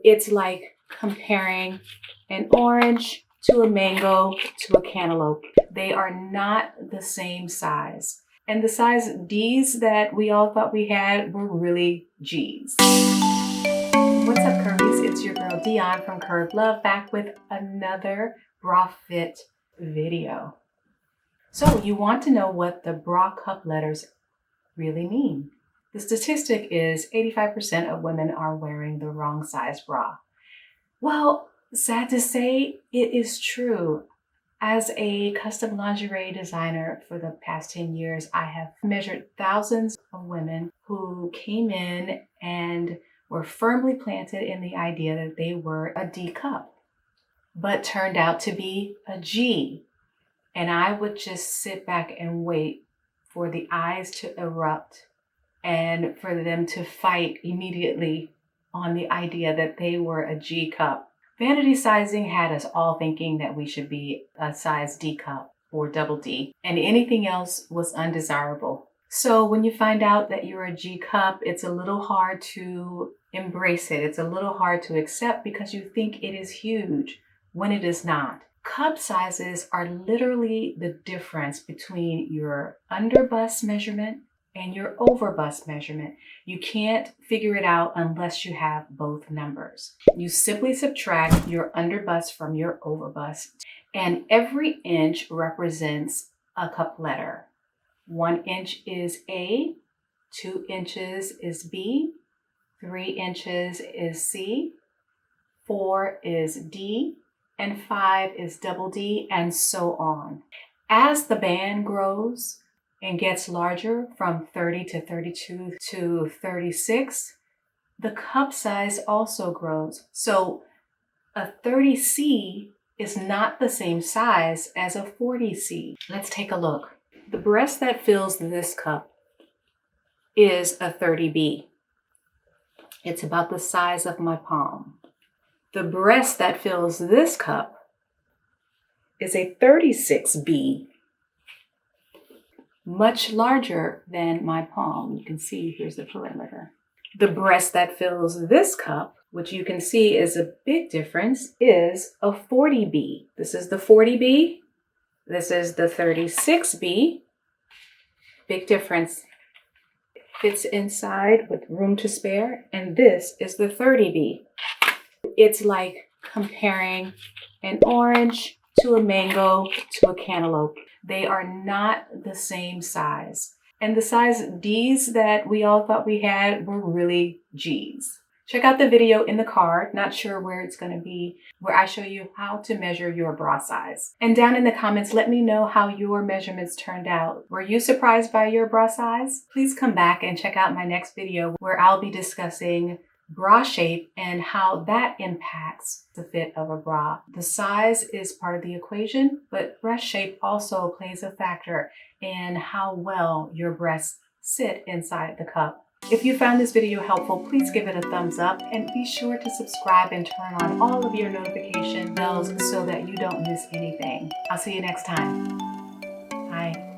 It's like comparing an orange to a mango to a cantaloupe. They are not the same size. And the size D's that we all thought we had were really G's. What's up, Curvies? It's your girl Dionne from Curve Love, back with another bra fit video. So you want to know what the bra cup letters really mean. The statistic is 85% of women are wearing the wrong size bra. Well, sad to say, it is true. As a custom lingerie designer for the past 10 years, I have measured thousands of women who came in and were firmly planted in the idea that they were a D cup, but turned out to be a G. And I would just sit back and wait for the eyes to erupt and for them to fight immediately on the idea that they were a G cup. Vanity Sizing had us all thinking that we should be a size D cup or double D, and anything else was undesirable. So when you find out that you're a G cup, it's a little hard to embrace it. It's a little hard to accept because you think it is huge when it is not. Cup sizes are literally the difference between your under bust measurement and your over bust measurement. You can't figure it out unless you have both numbers. You simply subtract your under bust from your over bust, and every inch represents a cup letter. 1 inch is A, 2 inches is B, 3 inches is C, 4 is D, and 5 is double D, and so on. As the band grows and gets larger from 30 to 32 to 36, the cup size also grows. So a 30C is not the same size as a 40C. Let's take a look. The breast that fills this cup is a 30B. It's about the size of my palm. The breast that fills this cup is a 36B, much larger than my palm. You can see here's the perimeter. The breast that fills this cup, which you can see is a big difference, is a 40B. This is the 40B. This is the 36B. Big difference. It fits inside with room to spare. And this is the 30B. It's like comparing an orange to a mango to a cantaloupe. They are not the same size. And the size D's that we all thought we had were really G's. Check out the video in the card, not sure where it's going to be, where I show you how to measure your bra size. And down in the comments, let me know how your measurements turned out. Were you surprised by your bra size? Please come back and check out my next video where I'll be discussing bra shape and how that impacts the fit of a bra. The size is part of the equation, but breast shape also plays a factor in how well your breasts sit inside the cup. If you found this video helpful, please give it a thumbs up and be sure to subscribe and turn on all of your notification bells so that you don't miss anything. I'll see you next time. Bye.